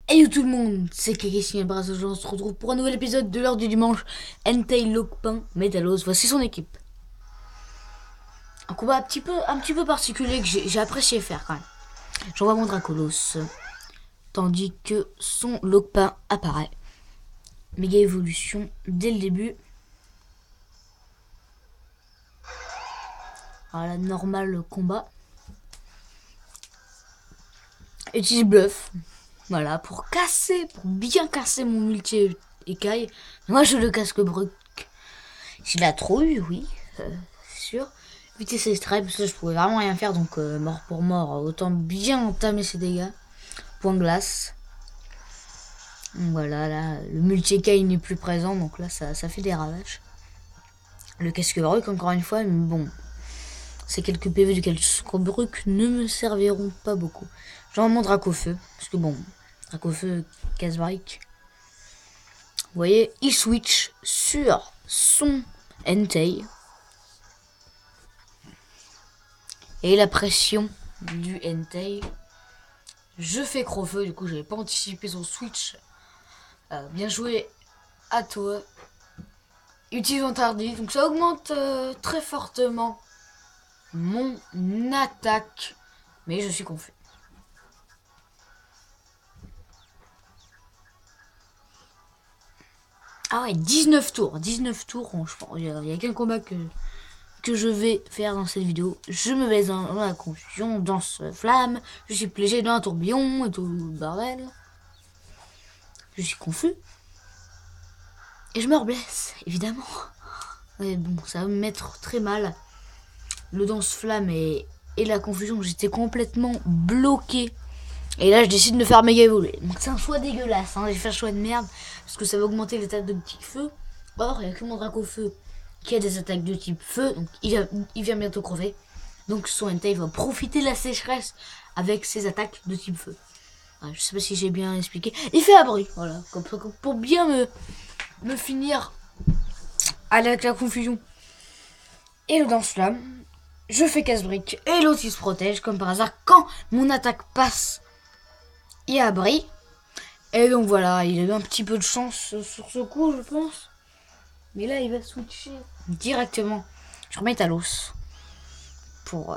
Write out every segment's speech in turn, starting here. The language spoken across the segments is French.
Hey tout le monde, c'est Kekessi et Bras. On se retrouve pour un nouvel épisode de l'heure du dimanche. Entei Lokpin Metalos, voici son équipe. Un combat un petit peu particulier que j'ai apprécié faire quand même. J'envoie mon Dracolos, tandis que son Lokpin apparaît. Méga évolution dès le début. Voilà, normal combat. Utilise bluff. Voilà, pour bien casser mon multi-écaille. Moi je le casque brut. J'ai la trouille, oui, c'est sûr. Vitesse extrême, parce que je pouvais vraiment rien faire, donc mort pour mort, autant bien entamer ses dégâts. Point glace. Voilà, là, le multi-écaille n'est plus présent, donc là ça fait des ravages. Le casque brut, encore une fois, mais bon, ces quelques PV du casque brut ne me serviront pas beaucoup. J'en mon Dracofeu, parce que bon, Dracofeu, casse-brique. Vous voyez, il switch sur son Entei. Et la pression du Entei. Je fais Crofeu, du coup j'avais pas anticipé son switch. Bien joué à toi. Utilisant tardi, donc ça augmente très fortement mon attaque. Mais je suis confus. Ah ouais, 19 tours. 19 tours, je pense. Il n'y a qu'un combat que je vais faire dans cette vidéo. Je me mets dans la confusion, dans ce flamme. Je suis piégé dans un tourbillon et tout le bordel. Je suis confus. Et je me reblesse, évidemment. Ouais, bon, ça va me mettre très mal. Le danse-flamme et la confusion, j'étais complètement bloqué. Et là, je décide de faire méga évoluer. Donc c'est un choix dégueulasse, hein. J'ai fait un choix de merde, parce que ça va augmenter les attaques de type feu. Or, il n'y a que mon Dracofeu qui a des attaques de type feu, donc il vient bientôt crever. Donc son Entei va profiter de la sécheresse avec ses attaques de type feu. Ouais, je sais pas si j'ai bien expliqué. Il fait abri, voilà, comme pour bien me finir avec la confusion. Et le danse-flamme, je fais casse-brique et l'autre il se protège comme par hasard quand mon attaque passe. Il abri. Et donc voilà, il a eu un petit peu de chance sur ce coup, je pense. Mais là, il va switcher directement sur Metalos. Pour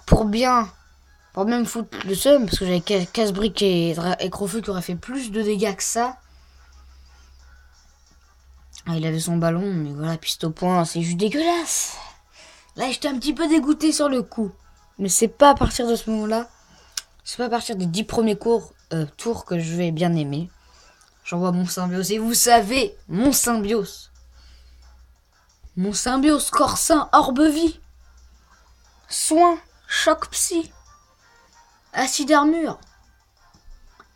pour même foutre le seum, parce que j'avais casse-brique et Crofeu qui aurait fait plus de dégâts que ça. Ah, il avait son ballon, mais voilà, piste au point, c'est juste dégueulasse. Là, j'étais un petit peu dégoûté sur le coup. Mais c'est pas à partir de ce moment-là, c'est pas à partir des 10 premiers tours que je vais bien aimer. J'envoie mon symbiose, et vous savez, mon symbiose, Corsin, Orbe-Vie, Soin, Choc Psy, Acide Armure,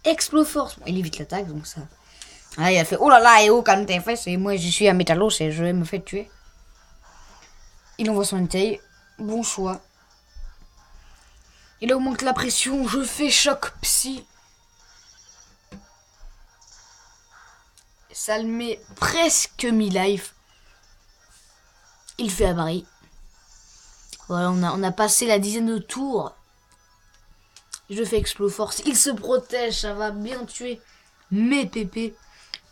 Exploforce. Il évite l'attaque, donc ça. Ah, il a fait oh là là, et oh, quand t'es fait, et moi je suis à Métalos et je vais me faire tuer. Il envoie son Entei. Bon choix. Il augmente la pression. Je fais choc psy. Ça le met presque mi-life. Il fait abri. Voilà, on a passé la dizaine de tours. Je fais Exploforce. Il se protège. Ça va bien tuer mes pépés.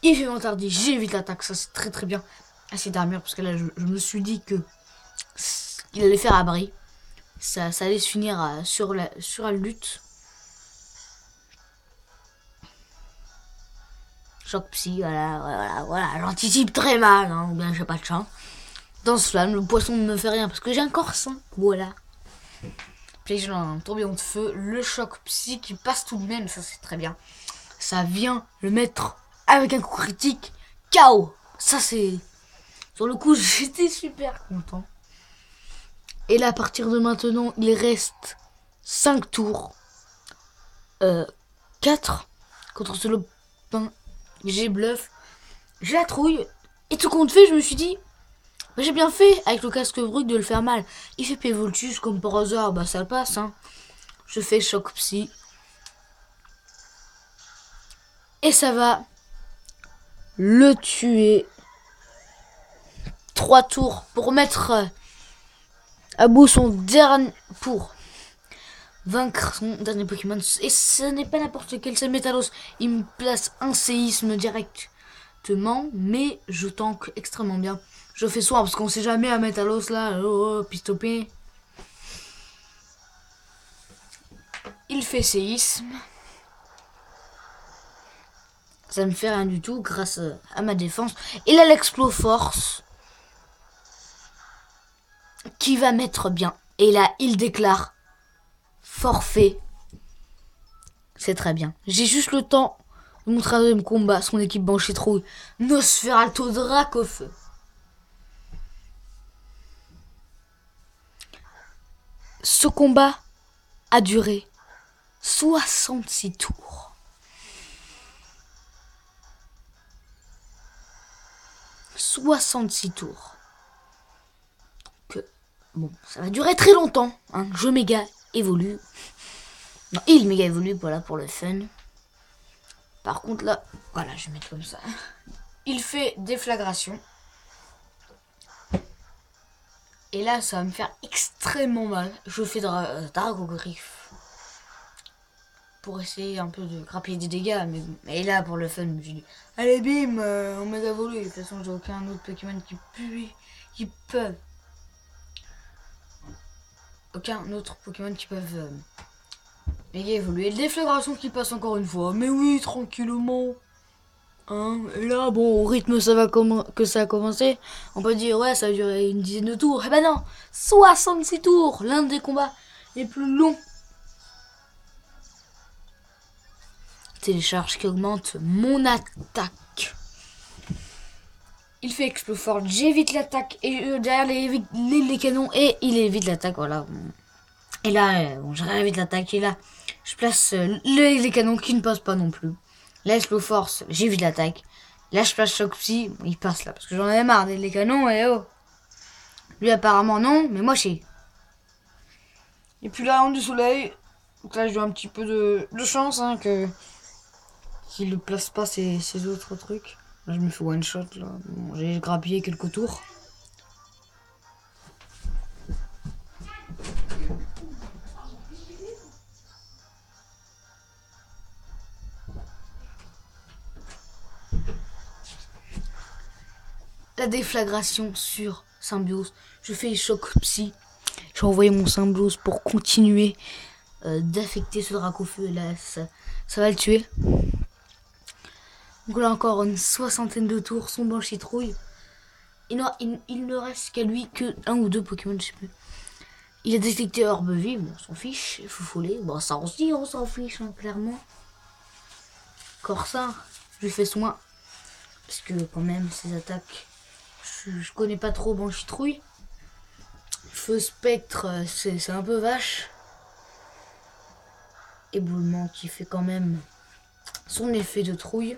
Il fait ventardi. J'évite l'attaque. Ça, c'est très très bien. Assez d'armure. Parce que là, je me suis dit que il allait faire abri. Ça allait se finir sur la lutte. Choc psy, voilà, j'anticipe très mal, hein, ou bien j'ai pas de chance. Dans ce flamme, le poisson ne me fait rien parce que j'ai un corsin, voilà. Puis j'ai un tourbillon de feu, le choc psy qui passe tout de même, ça c'est très bien. Ça vient le mettre avec un coup critique, KO. Ça c'est... Sur le coup, j'étais super content. Et là, à partir de maintenant, il reste 5 tours. 4 contre ce lopin. J'ai bluff. J'ai la trouille. Et tout compte fait, je me suis dit, bah, j'ai bien fait avec le casque brut de le faire mal. Il fait P-Voltus comme par hasard, bah ça passe. Hein. Je fais choc psy. Et ça va le tuer. 3 tours pour mettre à bout son dernier... Pour vaincre son dernier Pokémon. Et ce n'est pas n'importe quel, c'est Métalos. Il me place un séisme directement, mais je tank extrêmement bien. Je fais soin parce qu'on sait jamais à Métalos là, pistopé. Il fait séisme. Ça me fait rien du tout grâce à ma défense. Et là, l'Exploforce qui va mettre bien. Et là, il déclare forfait. C'est très bien. J'ai juste le temps de montrer un deuxième combat. Son équipe Banchitrouille. Nosferatu Dracofeu. Ce combat a duré 66 tours. Que, bon, ça va durer très longtemps. Hein. Je méga évolue. Non, il méga évolue, voilà, pour le fun. Par contre, là, voilà, je vais mettre comme ça. Il fait déflagration. Et là, ça va me faire extrêmement mal. Je fais Dracogriffe. Pour essayer un peu de grappiller des dégâts. Mais là, pour le fun, je me suis dit, allez, bim, on méga évolue. De toute façon, j'ai aucun autre Pokémon qui peuvent. Aucun autre Pokémon qui peuvent méga évoluer. Déflagration qui passe encore une fois. Mais oui, tranquillement. Hein, et là, bon, au rythme que ça a commencé, on peut dire, ouais, ça a duré une dizaine de tours. Eh ben non, 66 tours, l'un des combats les plus longs. Télécharge qui augmente mon attaque. Il fait Exploforce, j'évite l'attaque, et derrière les canons, et il évite l'attaque, voilà. Et là, bon, j'évite l'attaque, et là, je place les canons qui ne passent pas non plus. Là, Exploforce, j'évite l'attaque. Là, je place Choc Psy, il passe là, parce que j'en avais marre des canons, et oh. Lui, apparemment, non, mais moi, je sais. Et puis là, on du soleil. Donc là, j'ai un petit peu de chance, hein, qu'il ne place pas ses autres trucs. Là, je me fais one shot, là. Bon, j'ai grappillé quelques tours. La déflagration sur Symbiose. Je fais Choc Psy. J'ai envoyé mon Symbiose pour continuer d'affecter ce Dracofeu. Là, ça va le tuer. Donc là, encore une soixantaine de tours. Son Banchitrouille. Il ne reste qu'à lui que un ou deux Pokémon, je sais plus. Il a détecté Herbe Vive, bon, on s'en fiche. Foufolé, bon, ça aussi, on s'en fiche, hein, clairement. Corsair, je lui fais soin. Parce que, quand même, ses attaques, je connais pas trop Banchitrouille. Feu Spectre, c'est un peu vache. Éboulement qui fait quand même son effet de trouille.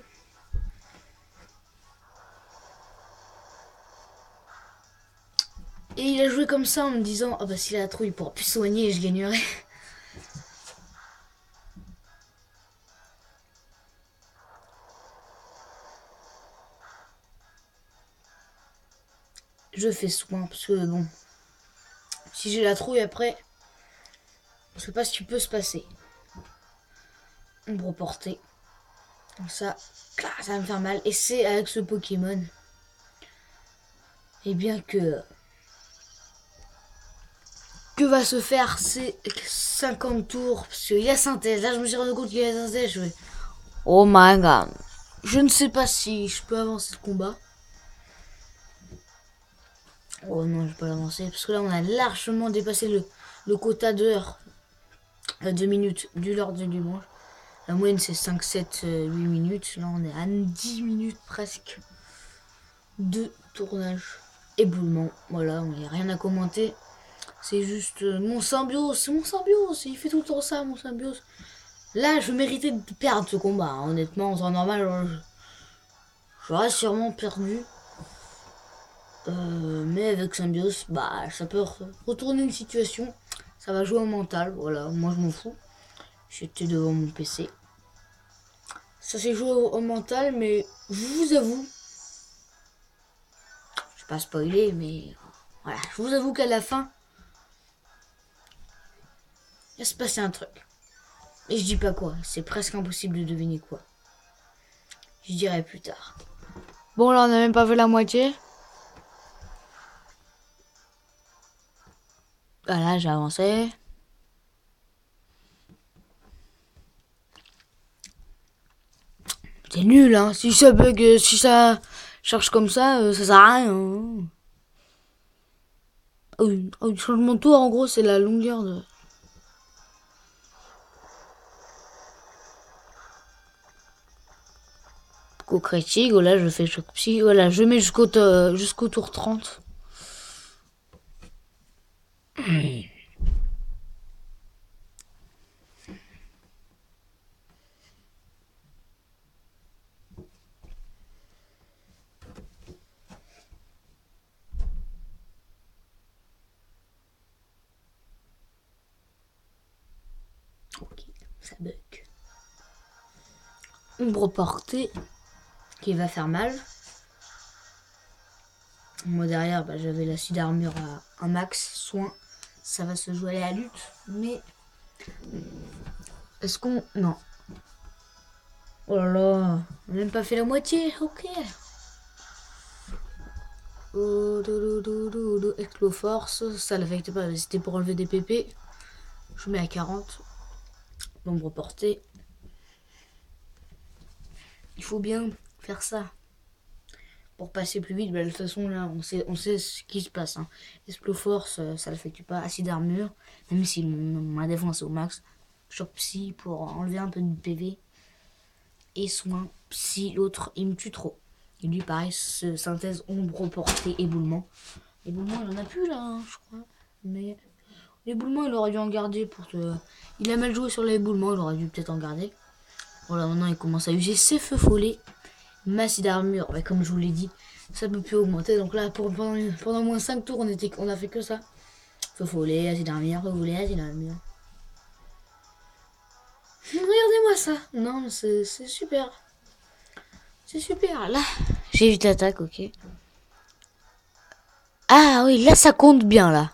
Et il a joué comme ça en me disant, ah bah s'il a la trouille, il pourra plus soigner et je gagnerai. Je fais soin parce que bon, si j'ai la trouille après, je sais pas ce qui peut se passer. Ombre portée. Ça va me faire mal. Et c'est avec ce Pokémon. Et bien que va se faire ces 50 tours. Parce qu'il y a synthèse. Là, je me suis rendu compte qu'il y a synthèse. Je vais, oh my god. Je ne sais pas si je peux avancer le combat. Oh non, je vais pas l'avancer. Parce que là, on a largement dépassé le quota d'heures. 2 minutes du lors du dimanche. La moyenne, c'est 5, 7, 8 minutes. Là, on est à 10 minutes presque de tournage. Éboulement. Voilà, il n'y a rien à commenter. C'est juste mon Symbiose. C'est mon Symbiose. Il fait tout le temps ça, mon Symbiose. Là, je méritais de perdre ce combat. Hein. Honnêtement, en temps normal, j'aurais sûrement perdu. Mais avec Symbiose, bah, ça peut retourner une situation. Ça va jouer au mental. Voilà, moi, je m'en fous. J'étais devant mon PC. Ça s'est joué au mental, mais je vous avoue, je vais pas spoiler, mais voilà, je vous avoue qu'à la fin, il va se passer un truc. Mais je dis pas quoi, c'est presque impossible de deviner quoi. Je dirai plus tard. Bon, là, on n'a même pas fait la moitié. Voilà, j'ai avancé. C'est nul, hein. Si ça bug, si ça charge comme ça sert à rien. Hein. Oh, le changement de tour, en gros, c'est la longueur de... Coup critique, voilà, je fais choc psy. Voilà, je mets jusqu'au tour 30. Ok, ça bug. Ombre portée qui va faire mal. Moi derrière, bah, j'avais l'acide armure à un max soin. Ça va se jouer à la lutte, mais est-ce qu'on... Non. Oh là là, on n'a même pas fait la moitié, ok. Explo force, ça l'affecte pas, c'était pour enlever des PP. Je mets à 40. L'ombre portée. Il faut bien faire ça. Pour passer plus vite, bah, de toute façon là, on sait ce qui se passe. Hein. Explo force, ça l'affecte pas. Acide armure, même si ma défense est au max. Choc psy pour enlever un peu de PV. Et soin psy, l'autre il me tue trop. Et lui pareil, synthèse ombre portée, éboulement. Éboulement il en a plus là, hein, je crois. Mais l'éboulement il aurait dû en garder pour te... Il a mal joué sur l'éboulement, il aurait dû peut-être en garder. Voilà, maintenant il commence à user ses feux follets. Masse d'armure, bah, comme je vous l'ai dit, ça peut plus augmenter. Donc là, pendant moins 5 tours, on a fait que ça. Feu follet, acide d'armure, feu follet, acide d'armure. Regardez-moi ça. Non, c'est super. C'est super. Là, j'évite l'attaque, ok. Ah oui, là, ça compte bien, là.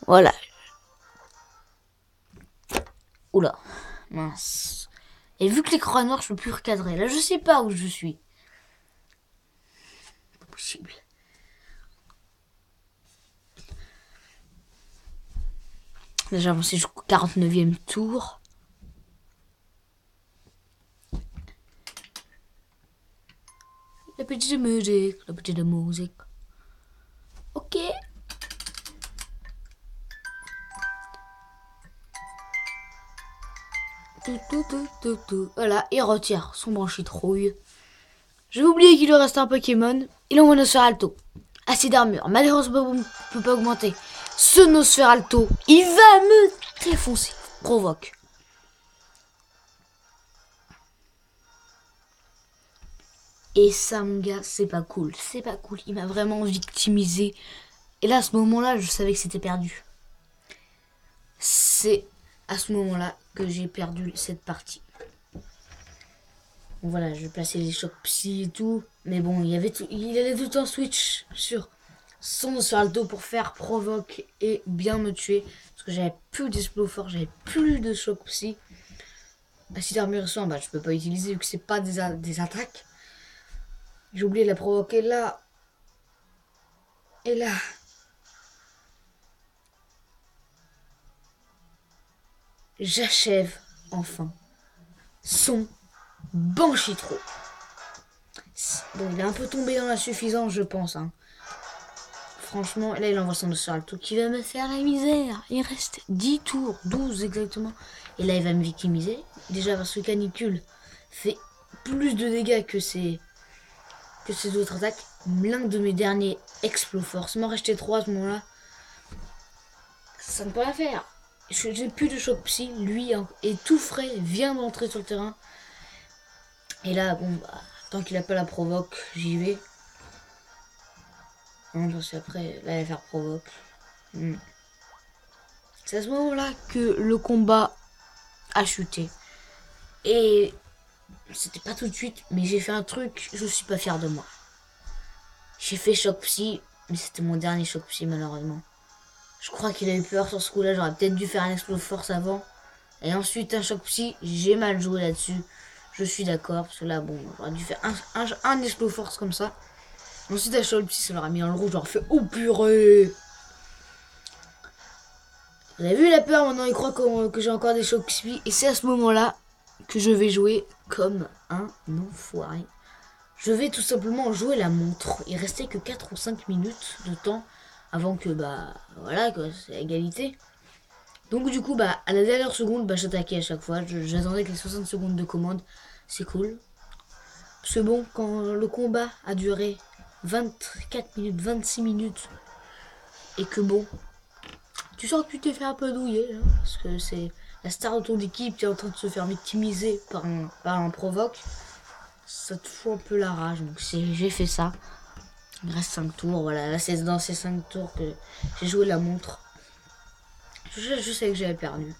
Voilà. Oula. Mince. Et vu que l'écran est noir, je peux plus recadrer. Là, je sais pas où je suis. Pas possible. Là, j'ai avancé jusqu'au 49e tour. La petite musique. La petite musique. Ok. Voilà, il retire son branchitrouille. J'ai oublié qu'il lui reste un Pokémon. Il envoie Nosferalto. Acide d'armure. Malheureusement, peut pas augmenter. Ce Nosferalto, il va me défoncer. Provoque. Et ça, mon gars, c'est pas cool. C'est pas cool. Il m'a vraiment victimisé. Et là, à ce moment-là, je savais que c'était perdu. C'est à ce moment-là que j'ai perdu cette partie. Bon, voilà, je plaçais les chocs psy et tout. Mais bon, il allait tout le temps switch sur le dos pour faire provoque et bien me tuer. Parce que j'avais plus d'explos fort, j'avais plus de choc psy. Acide armure soin, bah je peux pas utiliser vu que c'est pas des attaques. J'ai oublié de la provoquer là. Et là. J'achève enfin son Banchitro. Bon, il est un peu tombé dans l'insuffisance, je pense. Hein. Franchement, là, il envoie son Nosferalto qui va me faire la misère. Il reste 10 tours, 12 exactement. Et là, il va me victimiser. Déjà parce que Canicule fait plus de dégâts que ses autres attaques. L'un de mes derniers Explo Force. M'en restait 3 à ce moment-là. Ça ne peut rien faire. J'ai plus de choc psy. Lui est tout frais, vient d'entrer sur le terrain. Et là, bon, bah, tant qu'il n'a pas la provoque, j'y vais. Non, parce qu'après, là, il va faire provoque. C'est à ce moment-là que le combat a chuté. Et c'était pas tout de suite, mais j'ai fait un truc, je suis pas fier de moi. J'ai fait choc psy, mais c'était mon dernier choc psy malheureusement. Je crois qu'il a eu peur sur ce coup-là. J'aurais peut-être dû faire un explo force avant. Et ensuite un choc psy. J'ai mal joué là-dessus. Je suis d'accord. Parce que là, bon, j'aurais dû faire un explo force comme ça. Ensuite un choc psy, ça leur a mis dans le rouge. J'aurais fait oh purée. Vous avez vu la peur, maintenant il croit que j'ai encore des chocs psy. Et c'est à ce moment-là que je vais jouer comme un enfoiré. Je vais tout simplement jouer la montre. Il restait que 4 ou 5 minutes de temps avant que, bah, voilà, quoi, c'est égalité. Donc du coup, bah, à la dernière seconde, bah, j'attaquais à chaque fois. J'attendais que les 60 secondes de commande. C'est cool. Parce que bon, quand le combat a duré 24 minutes, 26 minutes, et que bon, tu sens que tu t'es fait un peu douiller, hein, parce que c'est la star de ton équipe qui est en train de se faire victimiser par un provoque. Ça te fout un peu la rage, donc j'ai fait ça. Il reste 5 tours, voilà, là c'est dans ces 5 tours que j'ai joué la montre. Je sais que j'avais perdu.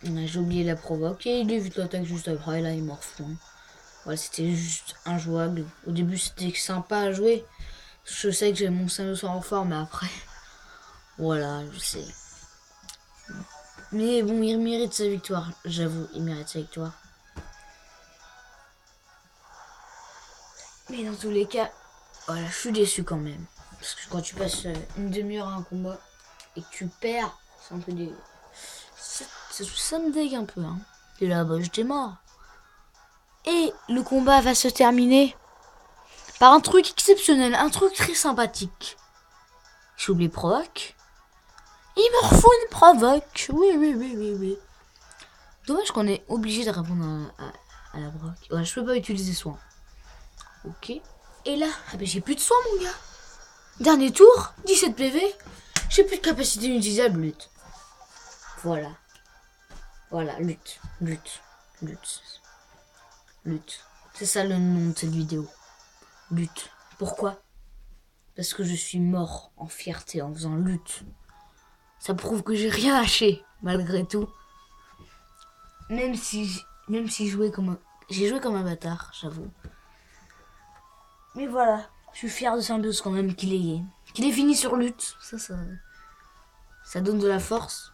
J'ai oublié la provoque et il évite l'attaque juste après, là il m'en refout. Voilà, c'était juste injouable. Au début c'était sympa à jouer. Je sais que j'ai mon 5 en fort, mais après... Voilà, je sais. Mais bon, il mérite sa victoire, j'avoue, il mérite sa victoire. Mais dans tous les cas, voilà, je suis déçu quand même. Parce que quand tu passes une demi-heure à un combat et que tu perds, c'est un peu dégueu. Ça me dégue un peu, hein. Et là, bah, j'étais mort. Et le combat va se terminer par un truc exceptionnel, un truc très sympathique. J'ai oublié provoque. Il me refout une provoque. Oui. Dommage qu'on est obligé de répondre à la provoque. Ouais, je peux pas utiliser soin. Ok. Et là, ah ben j'ai plus de soin, mon gars. Dernier tour, 17 PV. J'ai plus de capacité inutilisable, lutte. Voilà. Voilà, lutte. C'est ça le nom de cette vidéo. Lutte. Pourquoi? Parce que je suis mort en fierté en faisant lutte. Ça prouve que j'ai rien lâché, malgré tout. Même si j'ai joué comme un bâtard, j'avoue. Mais voilà, je suis fier de Symbiose quand même qu'il ait fini sur lutte. Ça donne de la force.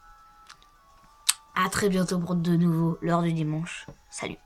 À très bientôt pour de nouveau l'heure du dimanche. Salut.